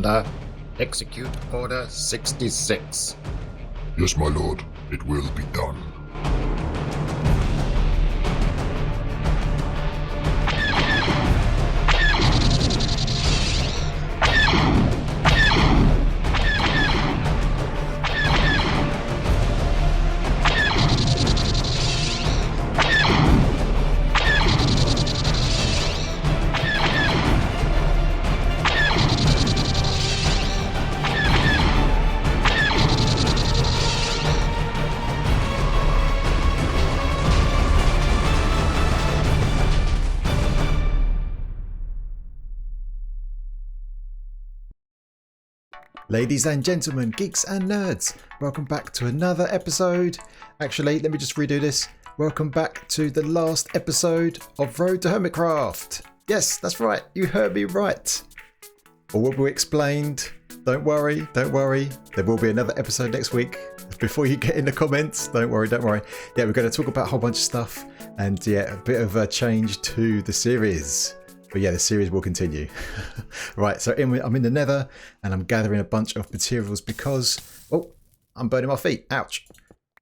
Commander. Execute Order 66. Yes, my lord. It will be done. Ladies and gentlemen, geeks and nerds, welcome back to another episode. Actually, let me just redo this. Welcome back to the last episode of Road to HermitCraft. Yes, that's right, you heard me right. All will be explained. Don't worry. There will be another episode next week. Before you get in the comments, don't worry. Yeah, we're going to talk about a whole bunch of stuff and yeah, a bit of a change to the series. But yeah, the series will continue. Right, so I'm in the nether and I'm gathering a bunch of materials because, oh, I'm burning my feet. Ouch.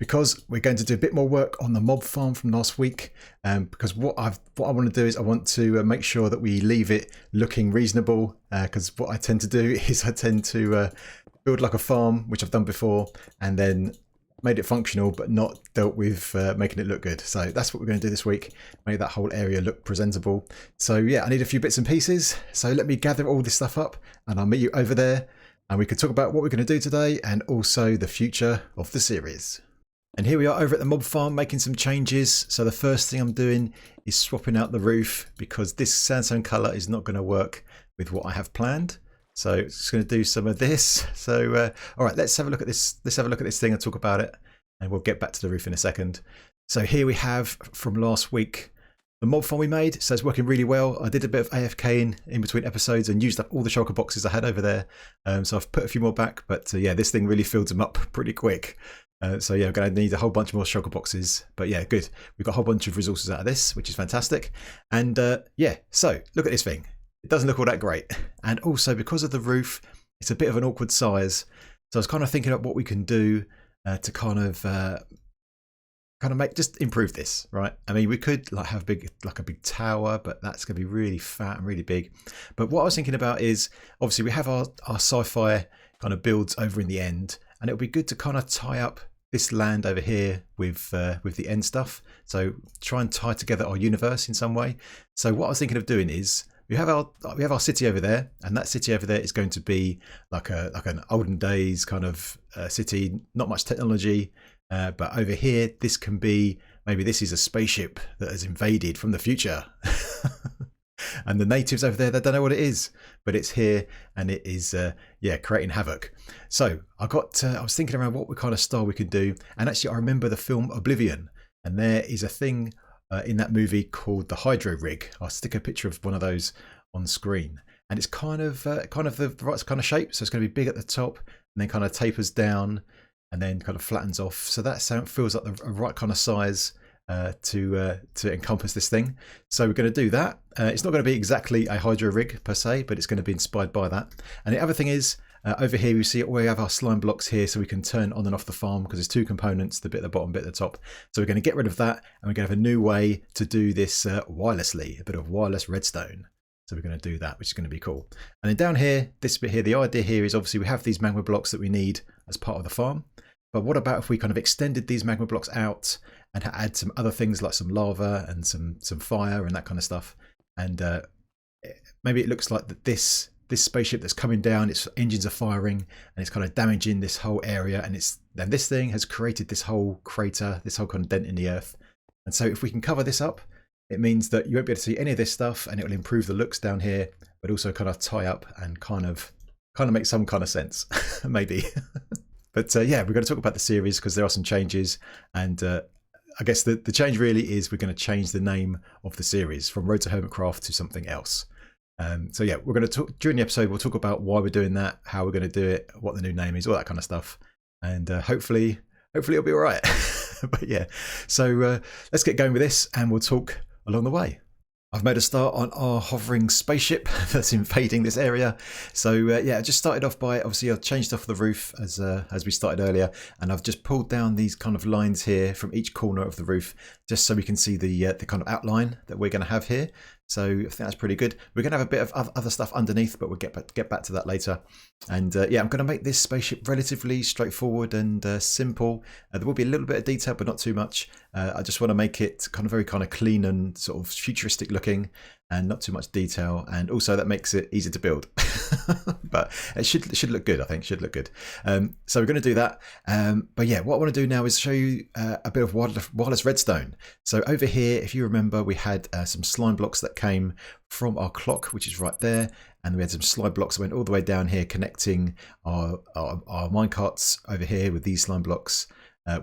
Because we're going to do a bit more work on the mob farm from last week. Because what I want to do is I want to make sure that we leave it looking reasonable. Because what I tend to do is I tend to build like a farm, which I've done before, and then made it functional but not dealt with making it look good. So that's what we're going to do this week, make that whole area look presentable. So yeah, I need a few bits and pieces, so let me gather all this stuff up and I'll meet you over there and we can talk about what we're going to do today and also the future of the series. And here we are over at the mob farm making some changes. So the first thing I'm doing is swapping out the roof because this sandstone colour is not going to work with what I have planned. So just going to do some of this. So all right, let's have a look at this. Let's have a look at this thing and talk about it, and we'll get back to the roof in a second. So here we have from last week the mob farm we made. So it's working really well. I did a bit of AFK in between episodes and used up all the shulker boxes I had over there. So I've put a few more back, but yeah, this thing really filled them up pretty quick. So yeah, I'm going to need a whole bunch more shulker boxes. But yeah, good. We've got a whole bunch of resources out of this, which is fantastic. And yeah, so look at this thing. It doesn't look all that great, and also because of the roof it's a bit of an awkward size, so I was kind of thinking about what we can do to kind of make just improve this, right? I mean, we could like have a big tower, but that's going to be really fat and really big. But what I was thinking about is obviously we have our sci-fi kind of builds over in the end, and it would be good to kind of tie up this land over here with the end stuff, so try and tie together our universe in some way. So what I was thinking of doing is we have our city over there, and that city over there is going to be like an olden days kind of city, not much technology, but over here this can be, maybe this is a spaceship that has invaded from the future. And the natives over there, they don't know what it is, but it's here and it is yeah, creating havoc. So I was thinking around what kind of style we could do, and actually I remember the film Oblivion, and there is a thing in that movie called the Hydro Rig. I'll stick a picture of one of those on screen, and it's kind of the right kind of shape. So it's going to be big at the top and then kind of tapers down and then kind of flattens off. So that feels like the right kind of size to encompass this thing. So we're going to do that. It's not going to be exactly a Hydro Rig per se, but it's going to be inspired by that. And the other thing is, over here we have our slime blocks here, so we can turn on and off the farm because there's two components, the bit at the bottom, bit at the top. So we're going to get rid of that, and we're going to have a new way to do this wirelessly, a bit of wireless redstone. So we're going to do that, which is going to be cool. And then down here, this bit here, the idea here is obviously we have these magma blocks that we need as part of the farm. But what about if we kind of extended these magma blocks out and add some other things like some lava and some fire and that kind of stuff? And maybe it looks like that this spaceship that's coming down, its engines are firing and it's kind of damaging this whole area, and this thing has created this whole crater, this whole kind of dent in the earth. And so if we can cover this up, it means that you won't be able to see any of this stuff, and it will improve the looks down here, but also kind of tie up and kind of make some kind of sense. Maybe. But yeah, we're going to talk about the series because there are some changes, and I guess the change really is we're going to change the name of the series from Road to HermitCraft to something else. So yeah, we're going to talk during the episode. We'll talk about why we're doing that, how we're going to do it, what the new name is, all that kind of stuff, and hopefully it'll be all right. But yeah, so let's get going with this, and we'll talk along the way. I've made a start on our hovering spaceship that's invading this area. So yeah, I just started off by, obviously I've changed off the roof as we started earlier, and I've just pulled down these kind of lines here from each corner of the roof, just so we can see the kind of outline that we're going to have here. So I think that's pretty good. We're going to have a bit of other stuff underneath, but we'll get back to that later. And yeah, I'm going to make this spaceship relatively straightforward and simple. There will be a little bit of detail, but not too much. I just want to make it kind of very kind of clean and sort of futuristic looking, and not too much detail, and also that makes it easy to build. But it should look good. I think it should look good. So we're going to do that. But yeah, what I want to do now is show you a bit of wireless redstone. So over here, if you remember, we had some slime blocks that came from our clock, which is right there, and we had some slime blocks that went all the way down here, connecting our minecarts over here with these slime blocks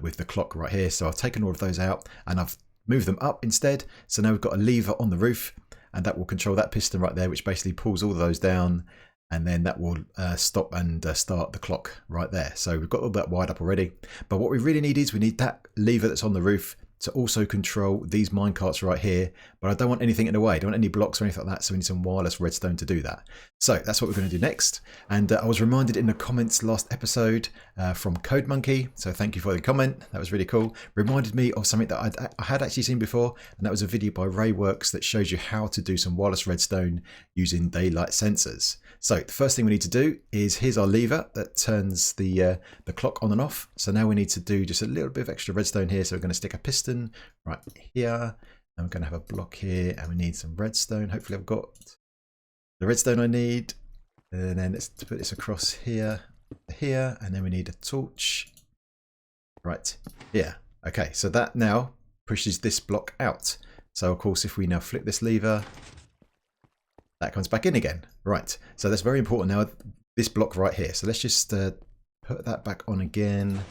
with the clock right here. So I've taken all of those out and I've moved them up instead. So now we've got a lever on the roof, and that will control that piston right there, which basically pulls all of those down, and then that will stop and start the clock right there. So we've got all that wired up already. But what we really need is we need that lever that's on the roof to also control these minecarts right here. But I don't want anything in the way. I don't want any blocks or anything like that. So we need some wireless redstone to do that. So that's what we're going to do next. And I was reminded in the comments last episode from Code Monkey. So thank you for the comment. That was really cool. Reminded me of something that I had actually seen before. And that was a video by Rayworks that shows you how to do some wireless redstone using daylight sensors. So the first thing we need to do is, here's our lever that turns the clock on and off. So now we need to do just a little bit of extra redstone here. So we're going to stick a piston right here. And we're going to have a block here, and we need some redstone. Hopefully I've got the redstone I need. And then let's put this across here, and then we need a torch right here. Okay, so that now pushes this block out. So of course, if we now flip this lever, that comes back in again. Right, so that's very important now, this block right here. So let's just put that back on again.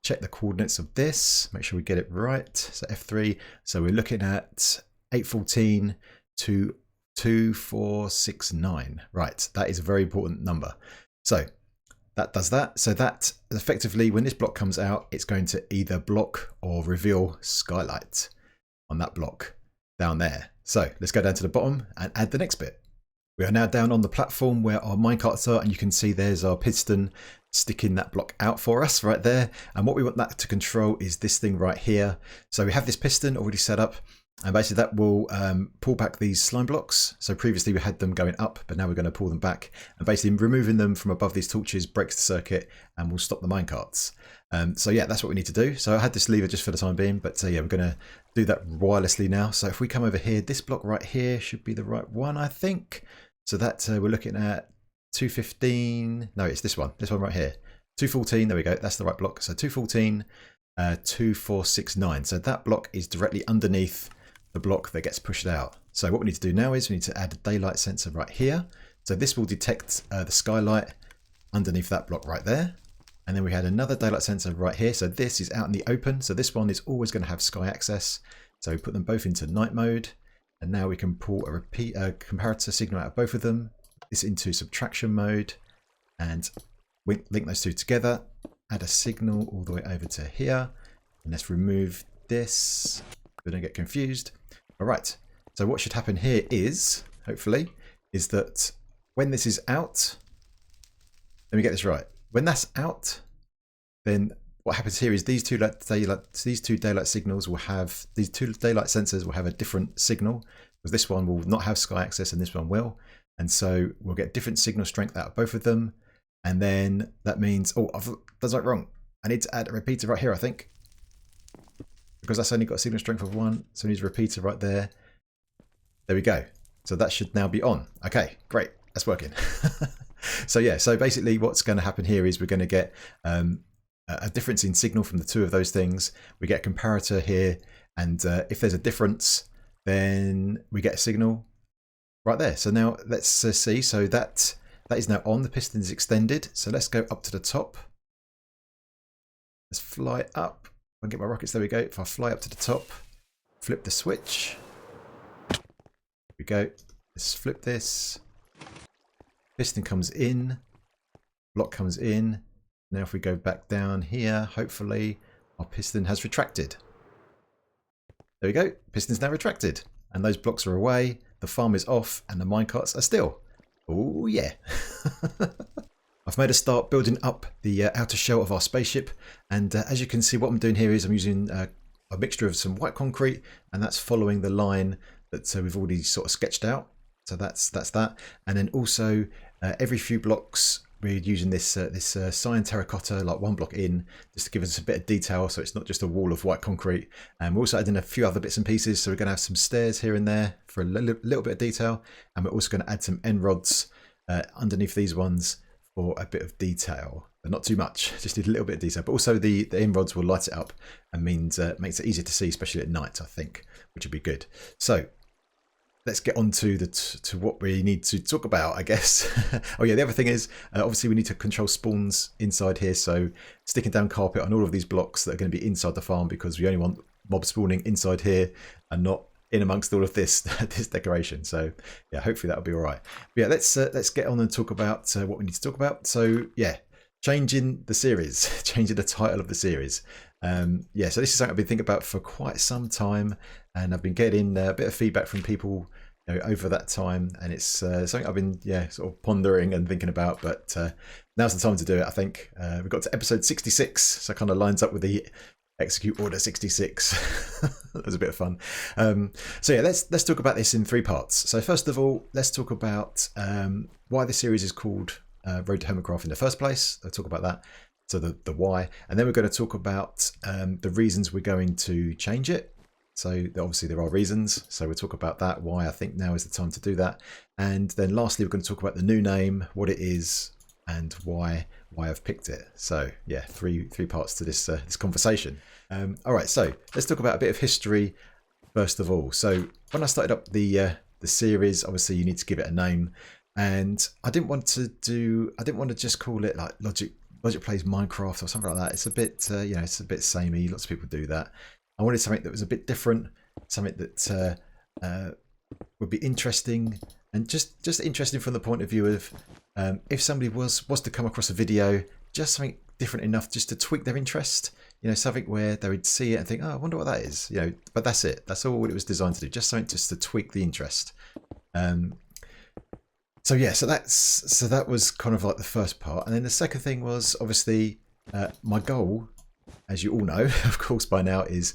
Check the coordinates of this, make sure we get it right. So F3, so we're looking at 814 to 2469. Right, that is a very important number. So that does that. So that effectively, when this block comes out, it's going to either block or reveal skylight on that block down there. So let's go down to the bottom and add the next bit. We are now down on the platform where our minecarts are, and you can see there's our piston sticking that block out for us right there. And what we want that to control is this thing right here. So we have this piston already set up, and basically that will pull back these slime blocks. So previously we had them going up, but now we're going to pull them back, and basically removing them from above these torches breaks the circuit and will stop the minecarts. So yeah, that's what we need to do. So I had this lever just for the time being, but yeah, we're going to do that wirelessly now. So if we come over here, this block right here should be the right one, I think. So that we're looking at 215. No, it's this one right here. 214. There we go. That's the right block. So 214, 2469. So that block is directly underneath the block that gets pushed out. So what we need to do now is we need to add a daylight sensor right here. So this will detect the skylight underneath that block right there. And then we had another daylight sensor right here. So this is out in the open. So this one is always going to have sky access. So we put them both into night mode. And now we can pull a comparator signal out of both of them. This into subtraction mode, and link those two together. Add a signal all the way over to here. And let's remove this. We don't get confused. All right. So what should happen here is, hopefully, is that when this is out, let me get this right. When that's out, then what happens here is these two daylight signals will have, these two daylight sensors will have a different signal, because this one will not have sky access and this one will. And so we'll get different signal strength out of both of them. And then that means, oh, I've done something wrong. I need to add a repeater right here, I think, because that's only got a signal strength of 1. So we need a repeater right there. There we go. So that should now be on. Okay, great. That's working. So yeah, so basically what's going to happen here is we're going to get a difference in signal from the two of those things. We get a comparator here, and if there's a difference, then we get a signal right there. So now let's see. So that is now on. The piston is extended. So let's go up to the top. Let's fly up. I'll get my rockets. There we go. If I fly up to the top, flip the switch. There we go. Let's flip this. Piston comes in. Block comes in. Now if we go back down here, hopefully our piston has retracted. There we go. Piston's now retracted. And those blocks are away. the farm is off and the minecarts are still. Oh yeah. I've made a start building up the outer shell of our spaceship, and as you can see, what I'm doing here is I'm using a mixture of some white concrete, and that's following the line that we've already sort of sketched out. So that's that, and then also every few blocks we're using this cyan terracotta, like one block in, just to give us a bit of detail, so it's not just a wall of white concrete. And we're also adding a few other bits and pieces, so we're going to have some stairs here and there for a little bit of detail, and we're also going to add some end rods underneath these ones for a bit of detail, but not too much, just need a little bit of detail. But also the end rods will light it up and makes it easier to see, especially at night, I think, which would be good. So let's get on to what we need to talk about, I guess. Oh yeah, the other thing is, obviously we need to control spawns inside here, so sticking down carpet on all of these blocks that are going to be inside the farm, because we only want mob spawning inside here and not in amongst all of this decoration. So yeah, hopefully that'll be all right. But yeah, let's get on and talk about what we need to talk about. So yeah, changing the series, changing the title of the series. Yeah, so this is something I've been thinking about for quite some time, and I've been getting a bit of feedback from people, you know, over that time, and it's something I've been sort of pondering and thinking about. But now's the time to do it, I think. We've got to episode 66, so it kind of lines up with the Execute Order 66. That was a bit of fun. So yeah, let's talk about this in three parts. So first of all, let's talk about why the series is called Road to HermitCraft in the first place. I'll talk about that. So the why, and then we're going to talk about the reasons we're going to change it. So obviously there are reasons, so we'll talk about that, why I think now is the time to do that. And then lastly, we're going to talk about the new name, what it is, and why I've picked it. So yeah, three parts to this conversation. All right, so let's talk about a bit of history first of all. So when I started up the series, obviously you need to give it a name, and I didn't want to just call it like Logic Plays Minecraft or something like that. It's a bit it's a bit samey. Lots of people do that. I wanted something that was a bit different, something that would be interesting, and just interesting from the point of view of if somebody was to come across a video, just something different enough just to tweak their interest. You know, something where they would see it and think, oh, I wonder what that is. You know, but that's it. That's all it was designed to do. Just something just to tweak the interest. So yeah, so that was kind of like the first part, and then the second thing was obviously my goal, as you all know, of course by now, is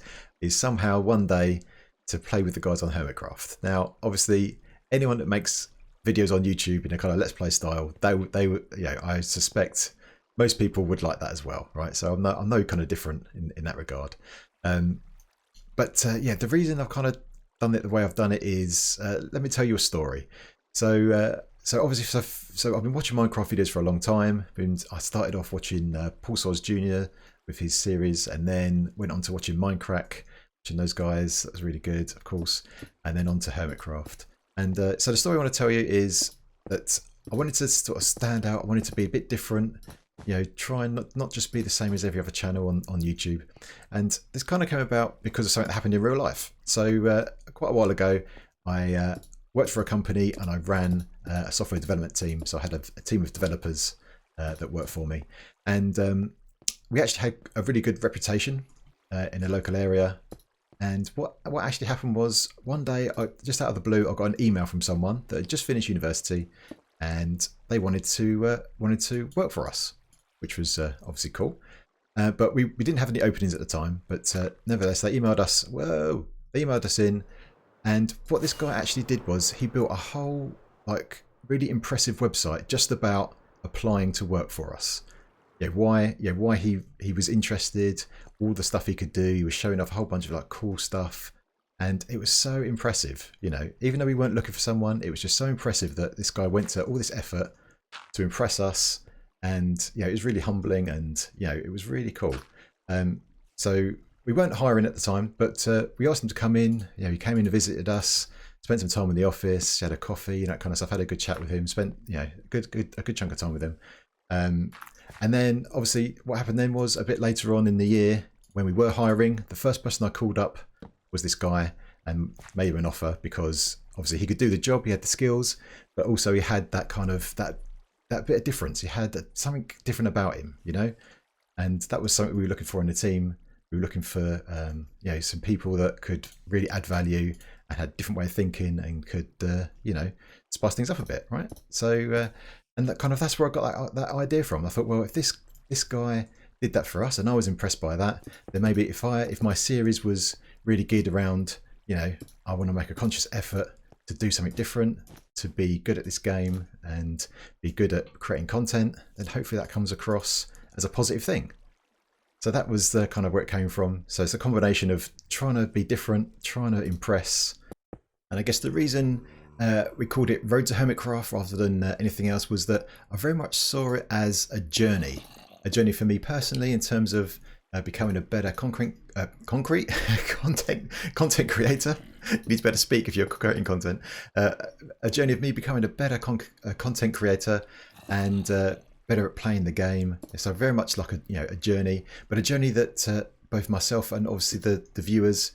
somehow one day to play with the guys on HermitCraft. Now, obviously, anyone that makes videos on YouTube in a kind of let's play style, they I suspect most people would like that as well, right? So I'm no kind of different in that regard. But yeah, the reason I've kind of done it the way I've done it is let me tell you a story. So obviously, so I've been watching Minecraft videos for a long time. I started off watching Paul Soz Jr. with his series, and then went on to watching Minecraft, watching those guys. That was really good, of course. And then on to HermitCraft. And so the story I want to tell you is that I wanted to sort of stand out. I wanted to be a bit different. You know, try and not just be the same as every other channel on YouTube. And this kind of came about because of something that happened in real life. So quite a while ago, I worked for a company and I ran a software development team. So I had a team of developers that worked for me. And we actually had a really good reputation in a local area. And what actually happened was one day, just out of the blue, I got an email from someone that had just finished university, and they wanted to work for us, which was obviously cool. But we didn't have any openings at the time. But nevertheless, they emailed us. They emailed us in. And what this guy actually did was he built a whole really impressive website just about applying to work for us. Why he was interested, all the stuff he could do. He was showing off a whole bunch of cool stuff, and it was so impressive. You know, even though we weren't looking for someone, it was just so impressive that this guy went to all this effort to impress us, and it was really humbling, and it was really cool. So we weren't hiring at the time, but we asked him to come in. He came in and visited us, spent some time in the office, had a coffee, that kind of stuff. Had a good chat with him. Spent a good chunk of time with him. And then obviously what happened then was a bit later on in the year when we were hiring, the first person I called up was this guy and made him an offer because obviously he could do the job, he had the skills, but also he had that kind of that bit of difference. He had something different about him, and that was something we were looking for in the team. We were looking for some people that could really add value and had a different way of thinking and could, you know, spice things up a bit, right? So, and that's where I got that idea from. I thought, well, if this guy did that for us, and I was impressed by that, then maybe if my series was really geared around, you know, I want to make a conscious effort to do something different, to be good at this game and be good at creating content, then hopefully that comes across as a positive thing. So that was the kind of where it came from. So it's a combination of trying to be different, trying to impress. And I guess the reason we called it Road to HermitCraft rather than anything else was that I very much saw it as a journey for me personally in terms of becoming a better content creator. You need to better speak if you're creating content. A journey of me becoming a better content creator and better at playing the game. So very much like a journey, but a journey that both myself and obviously the viewers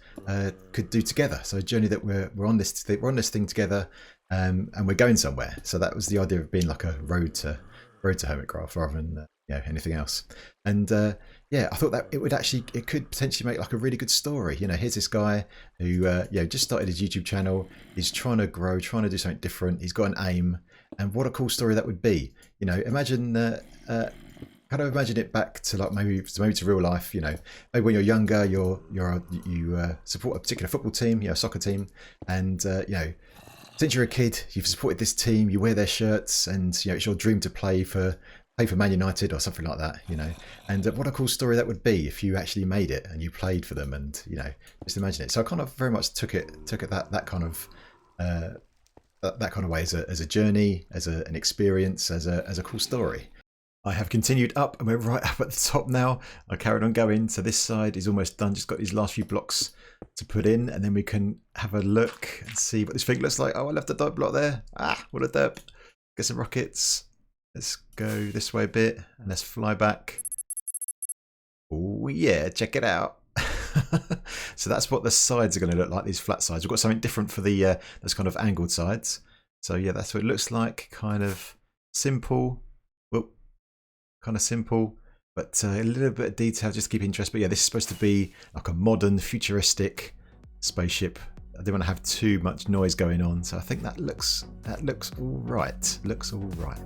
could do together. So a journey that we're on this thing together, and we're going somewhere. So that was the idea of being like a road to HermitCraft rather than anything else. And I thought that it could potentially make like a really good story. Here's this guy who just started his YouTube channel. He's trying to grow, trying to do something different. He's got an aim, and what a cool story that would be. Imagine kind of imagine it back to like maybe to real life. Maybe when you're younger, you support a particular football team, a soccer team, and since you're a kid, you've supported this team, you wear their shirts, and it's your dream to play for Man United or something like that, and what a cool story that would be if you actually made it and you played for them, and just imagine it. So I kind of very much took it that kind of way as a journey, as an experience, as a cool story. I have continued up and we're right up at the top now. I carried on going, so this side is almost done, just got these last few blocks to put in, and then we can have a look and see what this thing looks like. Oh, I left a dirt block there. What a derp. Get some rockets. Let's go this way a bit and let's fly back. Oh yeah, check it out. So that's what the sides are going to look like, these flat sides. We've got something different for the those kind of angled sides. So yeah, that's what it looks like. Kind of simple. Well, kind of simple, but a little bit of detail just to keep interest. But yeah, this is supposed to be like a modern, futuristic spaceship. I didn't want to have too much noise going on, so I think that looks all right. Looks all right.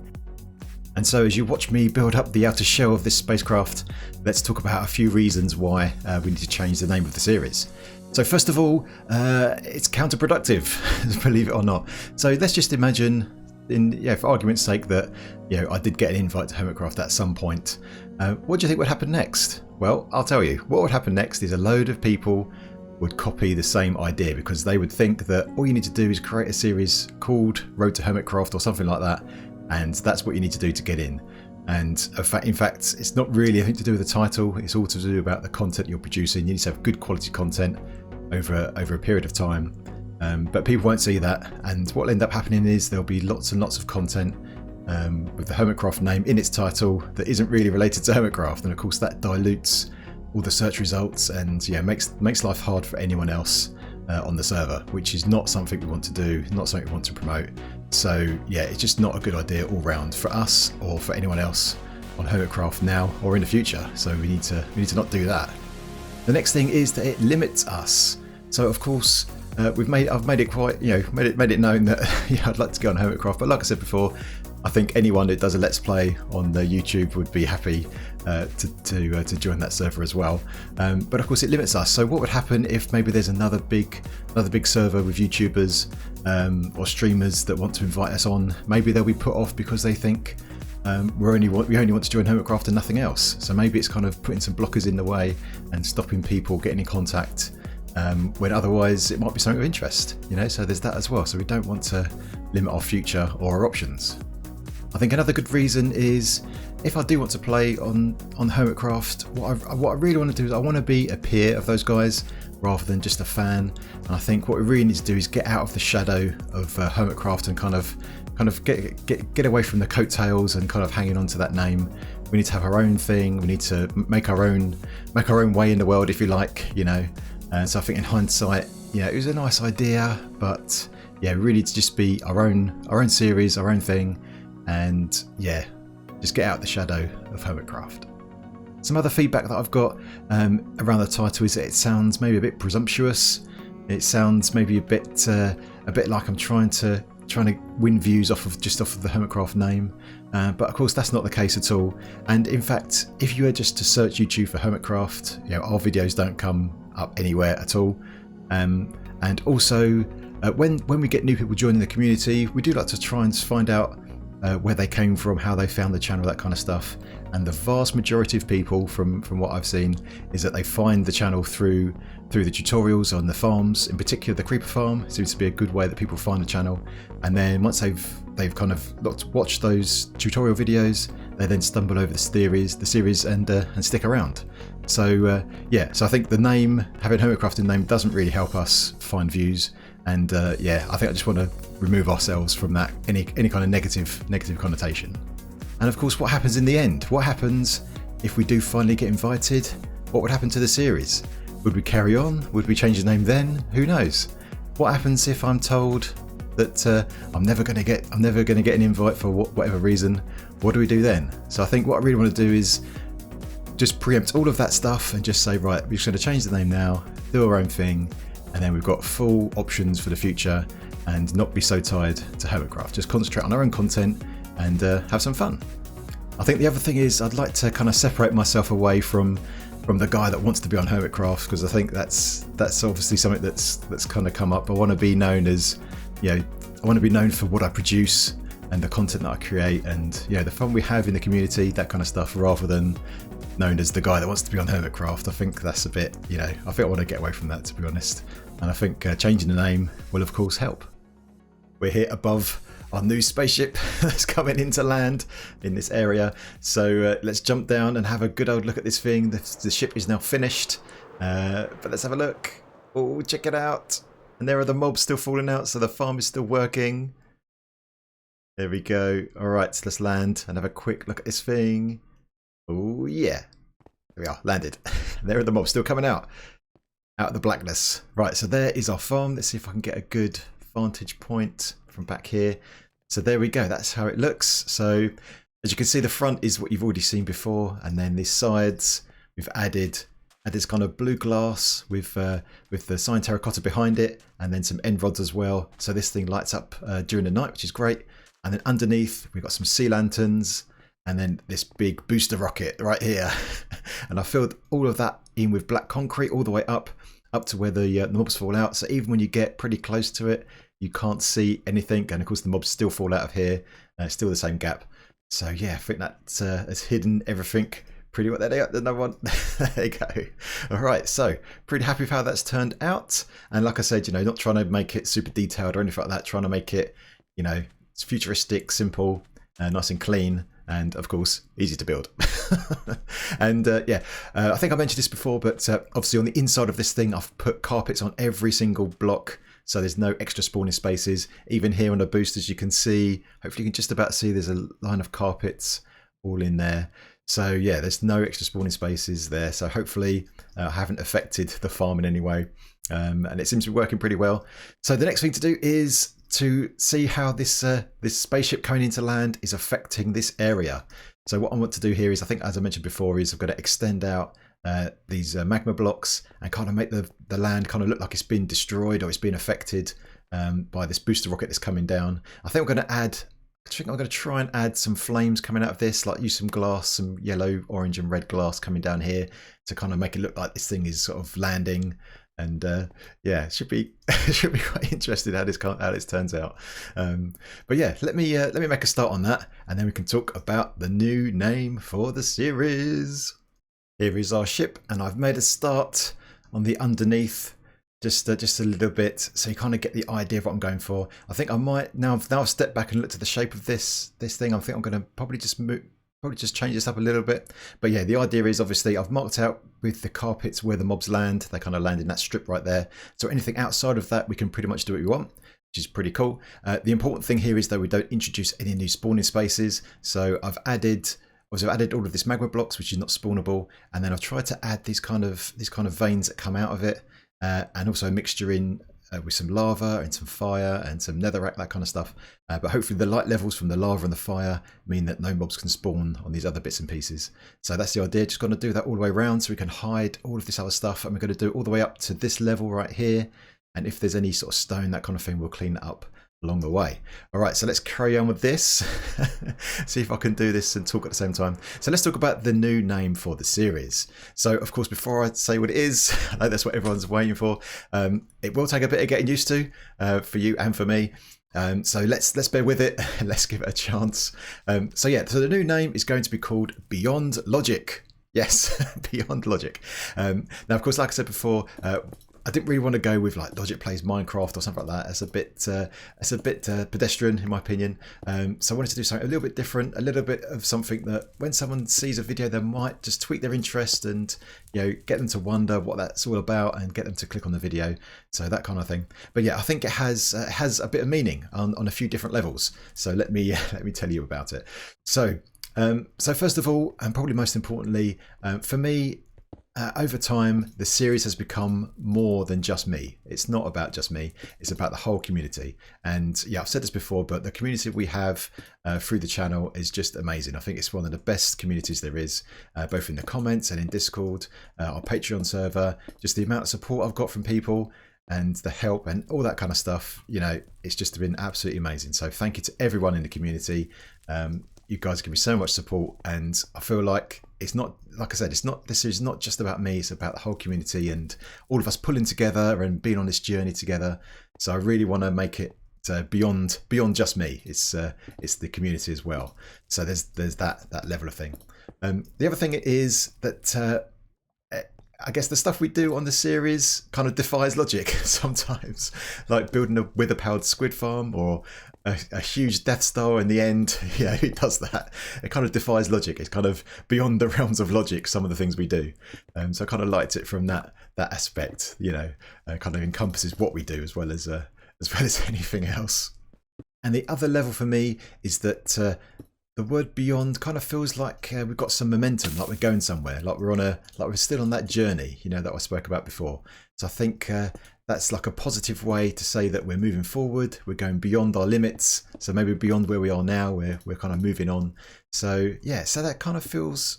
And so as you watch me build up the outer shell of this spacecraft, let's talk about a few reasons why we need to change the name of the series. So first of all, it's counterproductive, believe it or not. So let's just imagine, for argument's sake, that I did get an invite to HermitCraft at some point. What do you think would happen next? Well, I'll tell you. What would happen next is a load of people would copy the same idea, because they would think that all you need to do is create a series called Road to HermitCraft or something like that, and that's what you need to do to get in. And in fact, it's not really anything to do with the title. It's all to do about the content you're producing. You need to have good quality content over a period of time. But people won't see that, and what will end up happening is there'll be lots and lots of content with the HermitCraft name in its title that isn't really related to HermitCraft, and of course that dilutes all the search results and makes life hard for anyone else on the server, which is not something we want to do, not something we want to promote. So yeah, it's just not a good idea all round for us or for anyone else on HermitCraft now or in the future. So we need to not do that. The next thing is that it limits us. So of course I've made it quite, made it known that I'd like to go on HermitCraft, but like I said before, I think anyone that does a Let's Play on the YouTube would be happy to join that server as well. But of course it limits us. So what would happen if maybe there's another big server with YouTubers or streamers that want to invite us on? Maybe they'll be put off because they think we only want to join HermitCraft and nothing else. So maybe it's kind of putting some blockers in the way and stopping people getting in contact when otherwise it might be something of interest. So there's that as well. So we don't want to limit our future or our options. I think another good reason is if I do want to play on HermitCraft, what I really want to do is I want to be a peer of those guys rather than just a fan. And I think what we really need to do is get out of the shadow of HermitCraft and kind of get away from the coattails and kind of hanging on to that name. We need to have our own thing. We need to make our own way in the world, if you like. And so I think in hindsight, it was a nice idea, but yeah, really to just be our own series, our own thing. And yeah, just get out the shadow of HermitCraft. Some other feedback that I've got around the title is that it sounds maybe a bit presumptuous. It sounds maybe a bit like I'm trying to win views off of the HermitCraft name, but of course that's not the case at all. And in fact, if you were just to search YouTube for HermitCraft, our videos don't come up anywhere at all. And also, when we get new people joining the community, we do like to try and find out where they came from, how they found the channel, that kind of stuff. And the vast majority of people, from what I've seen, is that they find the channel through the tutorials on the farms. In particular, the creeper farm seems to be a good way that people find the channel. And then once they've kind of watched those tutorial videos, they then stumble over the series and stick around. So so I think the name, having HermitCraft in the name, doesn't really help us find views. And I think I just want to remove ourselves from that any kind of negative connotation. And of course, what happens in the end? What happens if we do finally get invited? What would happen to the series? Would we carry on? Would we change the name then? Who knows? What happens if I'm told that I'm never going to get an invite for whatever reason? What do we do then? So I think what I really want to do is just preempt all of that stuff and just say, right, we're just going to change the name now, do our own thing, and then we've got full options for the future and not be so tied to HermitCraft. Just concentrate on our own content and have some fun. I think the other thing is I'd like to kind of separate myself away from the guy that wants to be on HermitCraft, because I think that's obviously something that's kind of come up. I want to be known as, I want to be known for what I produce and the content that I create and the fun we have in the community, that kind of stuff, rather than known as the guy that wants to be on HermitCraft. I think that's a bit, I think I want to get away from that, to be honest. And I think changing the name will of course help. We're here above our new spaceship that's coming into land in this area. So let's jump down and have a good old look at this thing. The ship is now finished, but let's have a look. Oh, check it out. And there are the mobs still falling out, so the farm is still working. There we go. All right, so let's land and have a quick look at this thing. Oh yeah, there we are, landed. There are the mobs still coming out of the blackness. Right, so there is our farm. Let's see if I can get a good vantage point from back here. So there we go, that's how it looks. So as you can see, the front is what you've already seen before, and then these sides we've added this kind of blue glass with the cyan terracotta behind it, and then some end rods as well. So this thing lights up during the night, which is great. And then underneath we've got some sea lanterns, and then this big booster rocket right here. And I filled all of that in with black concrete all the way up to where the mobs fall out. So even when you get pretty close to it, you can't see anything. And of course the mobs still fall out of here, still the same gap. So yeah, I think that has hidden everything pretty well. There they are, the number one. There you go. All right, so pretty happy with how that's turned out. And like I said, not trying to make it super detailed or anything like that, trying to make it, it's futuristic, simple, nice and clean, and of course easy to build. And I think I mentioned this before, but obviously on the inside of this thing I've put carpets on every single block, so there's no extra spawning spaces. Even here on the boosters you can see, hopefully you can just about see, there's a line of carpets all in there. So yeah, there's no extra spawning spaces there, so hopefully I haven't affected the farm in any way, and it seems to be working pretty well. So the next thing to do is to see how this spaceship coming into land is affecting this area. So what I want to do here is, I think as I mentioned before, is I'm going to extend out these magma blocks and kind of make the land kind of look like it's been destroyed or it's been affected by this booster rocket that's coming down. I think I'm going to try and add some flames coming out of this, like use some glass, some yellow, orange and red glass coming down here to kind of make it look like this thing is sort of landing. And yeah, it should be quite interesting how this turns out. But yeah, let me make a start on that, and then we can talk about the new name for the series. Here is our ship, and I've made a start on the underneath, just a little bit, so you kind of get the idea of what I'm going for. I think I might now I've stepped back and looked at the shape of this thing. I think I'm going to probably just change this up a little bit. But yeah, the idea is, obviously I've marked out with the carpets where the mobs land. They kind of land in that strip right there. So anything outside of that, we can pretty much do what we want, which is pretty cool. The important thing here is that we don't introduce any new spawning spaces. So I've added all of this magma blocks, which is not spawnable, and then I've tried to add these kind of veins that come out of it, and also a mixture in with some lava and some fire and some netherrack, that kind of stuff. But hopefully the light levels from the lava and the fire mean that no mobs can spawn on these other bits and pieces. So that's the idea. Just going to do that all the way around so we can hide all of this other stuff. And we're going to do it all the way up to this level right here. And if there's any sort of stone, that kind of thing, we'll clean that up along the way. All right, so let's carry on with this. See if I can do this and talk at the same time. So let's talk about the new name for the series. So of course, before I say what it is, I know that's what everyone's waiting for. It will take a bit of getting used to for you and for me. So let's bear with it and let's give it a chance. So the new name is going to be called Beyond Logic. Yes, Beyond Logic. Now, of course, like I said before, I didn't really want to go with like Logic Plays Minecraft or something like that. It's a bit pedestrian in my opinion. So I wanted to do something a little bit different, a little bit of something that when someone sees a video, they might just tweak their interest and get them to wonder what that's all about and get them to click on the video. So that kind of thing. But yeah, I think it has a bit of meaning on a few different levels. So let me tell you about it. So first of all, and probably most importantly, for me. Over time, the series has become more than just me. It's not about just me. It's about the whole community. And yeah, I've said this before, but the community we have through the channel is just amazing. I think it's one of the best communities there is, both in the comments and in Discord, our Patreon server, just the amount of support I've got from people and the help and all that kind of stuff. It's just been absolutely amazing. So thank you to everyone in the community. You guys give me so much support, and I feel like it's not, like I said, this is not just about me, it's about the whole community and all of us pulling together and being on this journey together. So I really want to make it beyond just me. It's the community as well. So there's that level of thing. The other thing is that I guess the stuff we do on the series kind of defies logic sometimes, like building a wither-powered squid farm or a huge Death Star in the end. Yeah, who does that? It kind of defies logic. It's kind of beyond the realms of logic, some of the things we do. So I kind of liked it from that aspect, kind of encompasses what we do as well as anything else. And the other level for me is that the word beyond kind of feels like we've got some momentum, like we're going somewhere, like we're still on that journey, that I spoke about before. So I think that's like a positive way to say that we're moving forward, we're going beyond our limits. So maybe beyond where we are now, we're kind of moving on. So yeah, so that kind of feels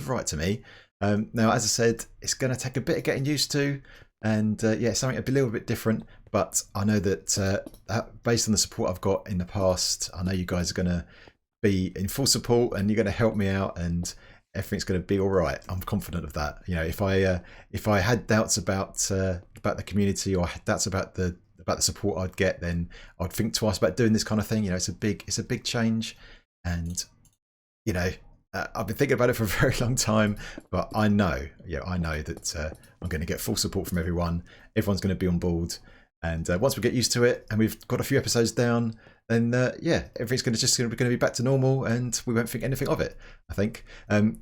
right to me. Now, as I said, it's going to take a bit of getting used to, and something a little bit different. But I know that based on the support I've got in the past, I know you guys are going to be in full support and you're going to help me out and everything's going to be all right. I'm confident of that. If I had doubts about the community or had doubts about the support I'd get, then I'd think twice about doing this kind of thing. It's a big change, and I've been thinking about it for a very long time, but I know that I'm going to get full support from everyone. Everyone's going to be on board, and once we get used to it and we've got a few episodes down, then everything's going to be back to normal, and we won't think anything of it, I think.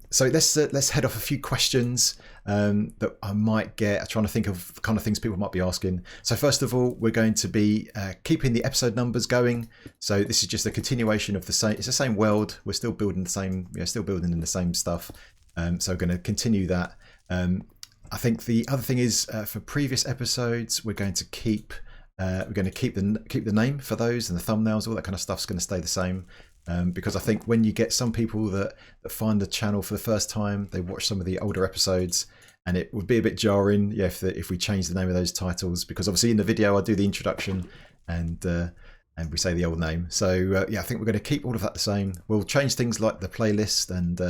So let's head off a few questions that I might get. I'm trying to think of the kind of things people might be asking. So first of all, we're going to be keeping the episode numbers going. So this is just a continuation of it's the same world. We're still building the same, still building in the same stuff. So we're going to continue that. I think the other thing is for previous episodes, we're going to keep the name for those, and the thumbnails, all that kind of stuff's going to stay the same, because I think when you get some people that find the channel for the first time, they watch some of the older episodes, and it would be a bit jarring if we change the name of those titles, because obviously in the video I do the introduction and we say the old name. So I think we're going to keep all of that the same. We'll change things like the playlist, and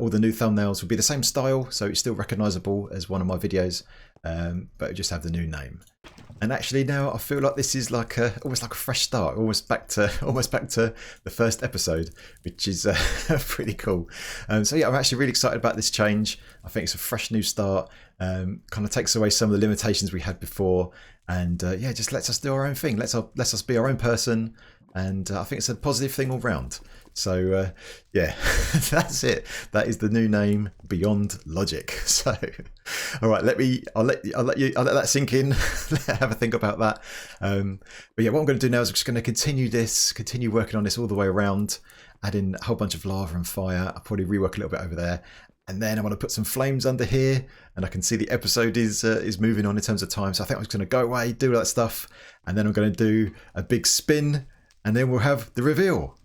all the new thumbnails will be the same style, so it's still recognizable as one of my videos, but it'll just have the new name. And actually now I feel like this is like almost like a fresh start, almost back to the first episode, which is pretty cool. So yeah, I'm actually really excited about this change. I think it's a fresh new start, kind of takes away some of the limitations we had before, and just lets us do our own thing, lets us be our own person, and I think it's a positive thing all round. So that's it. That is the new name, Beyond Logic. So all right, I'll let that sink in. Have a think about that. But yeah, what I'm going to do now is I'm just going to continue working on this all the way around, add in a whole bunch of lava and fire. I'll probably rework a little bit over there, and then I want to put some flames under here, and I can see the episode is moving on in terms of time. So I think I'm just going to go away, do all that stuff, and then I'm going to do a big spin, and then we'll have the reveal.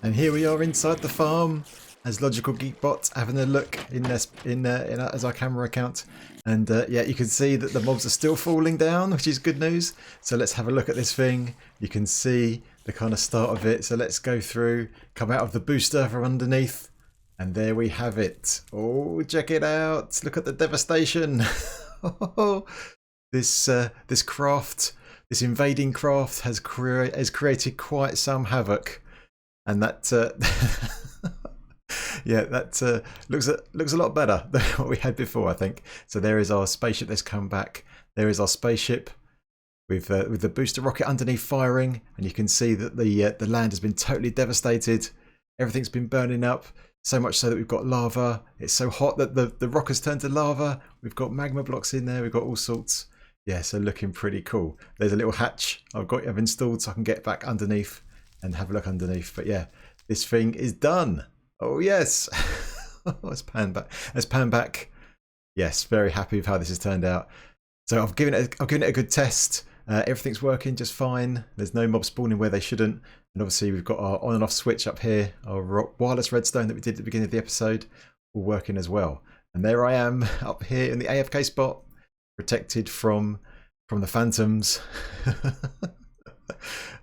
And here we are inside the farm. as Logical Geekbot, having a look as our camera account. And yeah, you can see that the mobs are still falling down, which is good news. So let's have a look at this thing. You can see the kind of start of it. So let's go through, come out of the booster from underneath. And there we have it. Oh, check it out. Look at the devastation. This craft, this invading craft has created quite some havoc. And that, yeah, that looks a lot better than what we had before, I think. So there is our spaceship that's come back. There is our spaceship with the booster rocket underneath firing. And you can see that the land has been totally devastated. Everything's been burning up. So much so that we've got lava. It's so hot that the rock has turned to lava. We've got magma blocks in there. We've got all sorts. Yeah, so looking pretty cool. There's a little hatch I've installed so I can get back underneath and have a look underneath. But yeah, this thing is done. Oh yes. Let's pan back. Yes, very happy with how this has turned out. So I've given it a good test. Everything's working just fine. There's no mobs spawning where they shouldn't. And obviously we've got our on and off switch up here, our wireless redstone that we did at the beginning of the episode, all working as well. And there I am up here in the AFK spot, protected from the phantoms.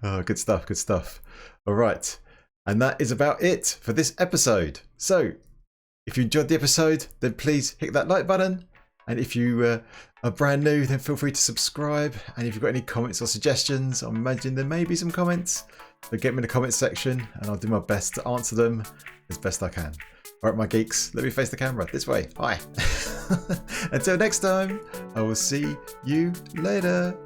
Oh, good stuff, good stuff. All right. And that is about it for this episode. So if you enjoyed the episode, then please hit that like button. And if you are brand new, then feel free to subscribe. And if you've got any comments or suggestions, I imagine there may be some comments, but get them in the comments section and I'll do my best to answer them as best I can. All right, my geeks, let me face the camera this way. Bye. Until next time, I will see you later.